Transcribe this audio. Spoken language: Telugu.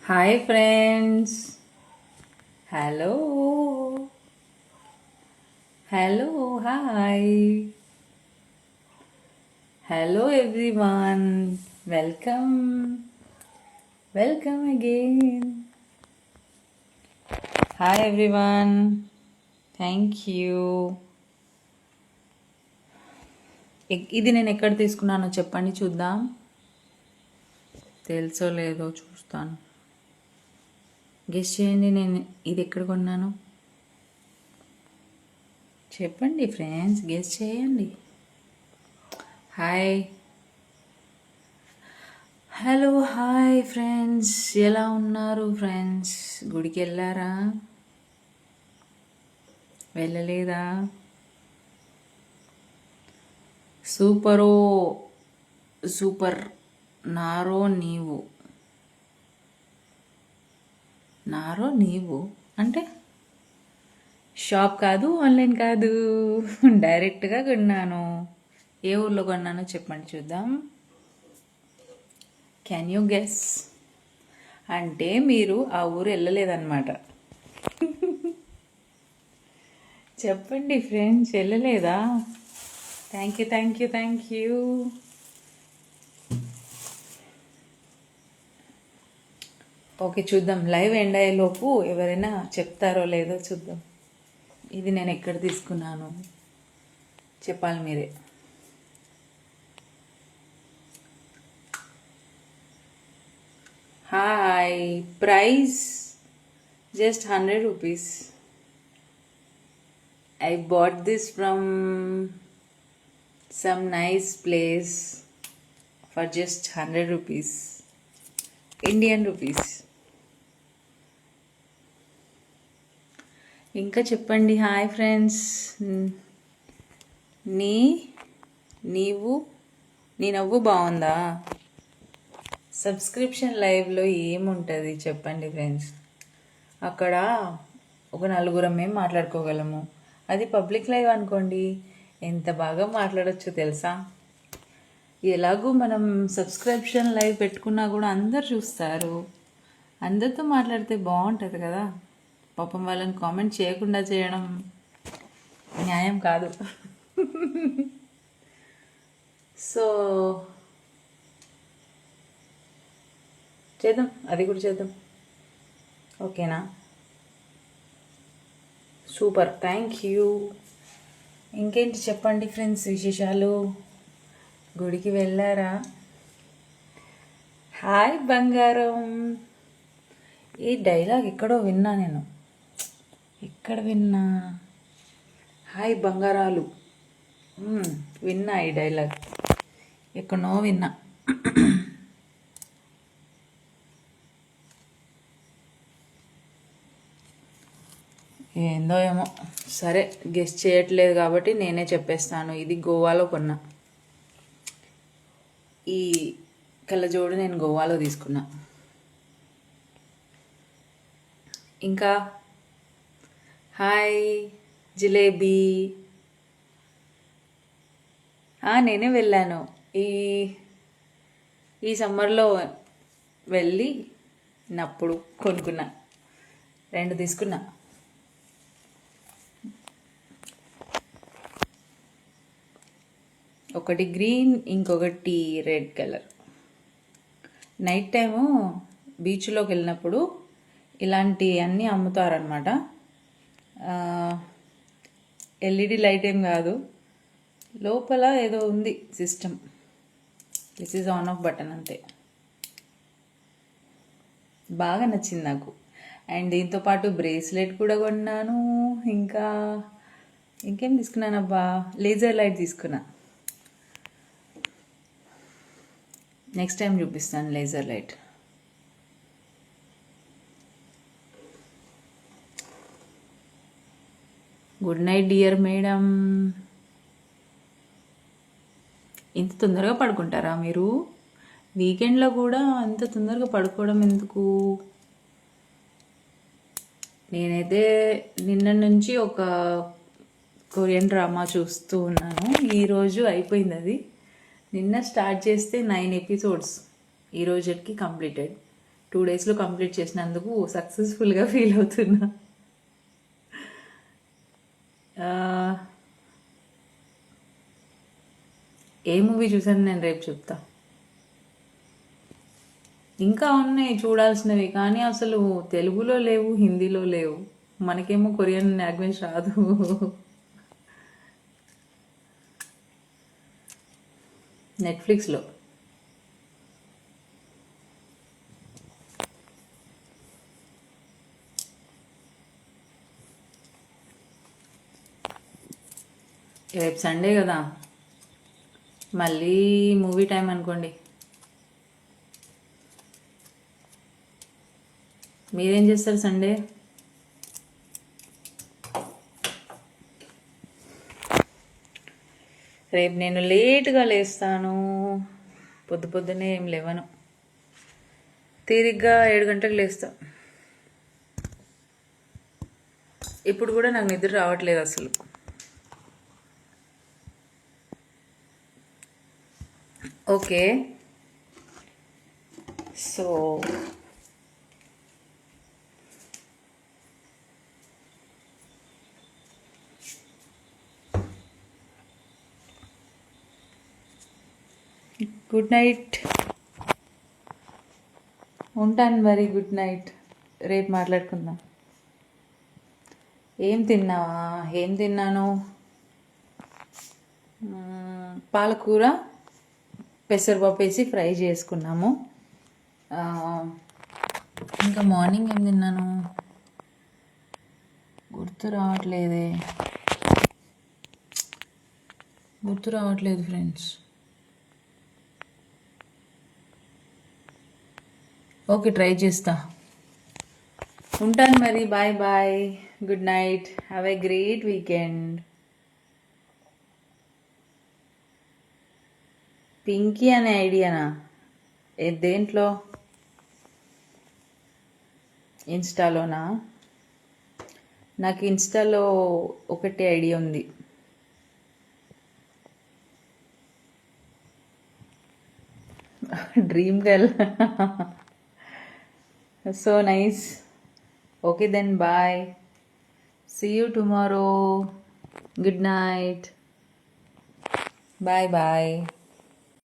Hi friends. Hello hello hi. Hello everyone. Welcome welcome again. Hi everyone. Thank you. ఇది నేను ఎక్కడ తీసుకున్నానో చెప్పండి చూద్దాం. తెలుసో లేదో చూస్తాను. గెస్ చేయండి, నేను ఇది ఎక్కడ కొన్నాను చెప్పండి ఫ్రెండ్స్, గెస్ చేయండి. హాయ్ హలో హాయ్ ఫ్రెండ్స్, ఎలా ఉన్నారు ఫ్రెండ్స్? గుడికి వెళ్ళారా? వెళ్ళలేదా? సూపరో సూపర్. నారో నీవు అంటే షాప్ కాదు, ఆన్లైన్ కాదు, డైరెక్ట్గా కొన్నాను. ఏ ఊర్లో కొన్నానో చెప్పండి చూద్దాం. Can you guess? అంటే మీరు ఆ ఊరు వెళ్ళలేదన్నమాట. చెప్పండి ఫ్రెండ్స్, వెళ్ళలేదా? Thank you thank you thank you. Okay, చూద్దాం. లైవ్ ఎండ్ అయ్యేలోపు ఎవరైనా చెప్తారో లేదో చూద్దాం. ఇది నేను ఎక్కడ తీసుకున్నాను చెప్పాలి మీరే. Hi. Price just 100 rupees. I bought this from some nice place for just 100 rupees. Indian rupees. ఇంకా చెప్పండి. Hi friends. నీ నవ్వు బాగుందా? సబ్స్క్రిప్షన్ లైవ్లో ఏముంటుంది చెప్పండి ఫ్రెండ్స్. అక్కడ ఒక నలుగురం మేము మాట్లాడుకోగలము. అది పబ్లిక్ లైవ్ అనుకోండి, ఎంత బాగా మాట్లాడొచ్చో తెలుసా? ఎలాగూ మనం సబ్స్క్రిప్షన్ లైవ్ పెట్టుకున్నా కూడా అందరు చూస్తారు. అందరితో మాట్లాడితే బాగుంటుంది కదా. పాపం వాళ్ళని కామెంట్ చేయకుండా చేయడం న్యాయం కాదు. సో చేద్దాం, అది కూడా చేద్దాం. ఓకేనా? Super, thank you. ఇంకేంటి చెప్పండి ఫ్రెండ్స్ విశేషాలు? గుడికి వెళ్ళారా? హాయ్ బంగారం. ఈ డైలాగ్ ఎక్కడో విన్నా నేను. ఎక్కడ విన్నా? హాయ్ బంగారాలు. విన్నా ఈ డైలాగ్, ఎక్కడో విన్నా. ఏందో ఏమో. సరే, గెస్ట్ చేయట్లేదు కాబట్టి నేనే చెప్పేస్తాను. ఇది గోవాలో కొన్నా. ఈ కళ్ళజోడు నేను గోవాలో తీసుకున్నా. ఇంకా హాయ్ జిలేబీ. నేనే వెళ్ళాను ఈ సమ్మర్లో. వెళ్ళి నప్పుడు కొనుక్కున్నా. 2 తీసుకున్నా. ఒకటి గ్రీన్, ఇంకొకటి రెడ్ కలర్. నైట్ టైము బీచ్లోకి వెళ్ళినప్పుడు ఇలాంటి అన్నీ అమ్ముతారనమాట. ఎల్ఈడి లైట్ ఏం కాదు, లోపల ఏదో ఉంది system. This is on off button అంతే. బాగా నచ్చింది నాకు. అండ్ దీంతోపాటు బ్రేస్లెట్ కూడా కొన్నాను. ఇంకేం తీసుకున్నానబ్బా? లేజర్ లైట్ తీసుకున్నా. నెక్స్ట్ టైం చూపిస్తాను laser light. Good night dear madam. ఇంత తొందరగా పడుకుంటారా మీరు? వీకెండ్లో కూడా అంత తొందరగా పడుకోవడం ఎందుకు? నేనైతే నిన్న నుంచి ఒక కొరియన్ డ్రామా చూస్తూ ఉన్నాను. ఈరోజు అయిపోయింది అది. నిన్న స్టార్ట్ చేస్తే 9 ఎపిసోడ్స్. ఈ రోజుకి కంప్లీటెడ్. 2 డేస్లో కంప్లీట్ చేసినందుకు సక్సెస్ఫుల్గా ఫీల్ అవుతున్నా. ఆ, ఏ మూవీ చూసాను నేను రేపు చెప్తా. ఇంకా ఉన్నాయి చూడాల్సినవి, కానీ అసలు తెలుగులో లేవు, హిందీలో లేవు. మనకేమో కొరియన్ లాంగ్వేజ్ రాదు. నెట్ఫ్లిక్స్లో. రేపు సండే కదా, మళ్ళీ మూవీ టైం అనుకోండి. మీరేం చేస్తారు సండే? రేపు నేను లేట్గా లేస్తాను. పొద్దున్నే ఏం లేవను, తీరిగ్గా 7 గంటలకు లేస్తా. ఇప్పుడు కూడా నాకు నిద్ర రావట్లేదు అసలు. Okay, so good night. ఉంటాను మరి, గుడ్ నైట్. రేపు మాట్లాడుకుందాం. ఏం తిన్నావా? ఏం తిన్నాను? పాలకూర పెసరపప్పు వేసి ఫ్రై చేసుకున్నాము. ఇంకా మార్నింగ్ ఏం తిన్నాను గుర్తు రావట్లేదు ఫ్రెండ్స్. ఓకే, ట్రై చేస్తా. ఉంటాను మరి, bye bye, good night, have a great weekend. Pinky అనే ఐడియానా? దేంట్లో? ఇన్స్టాలోనా? నాకు ఇన్స్టాలో ఒకటి ఐడియా ఉంది. Dream girl. So nice. Okay then, bye. See you tomorrow. Good night. Bye bye.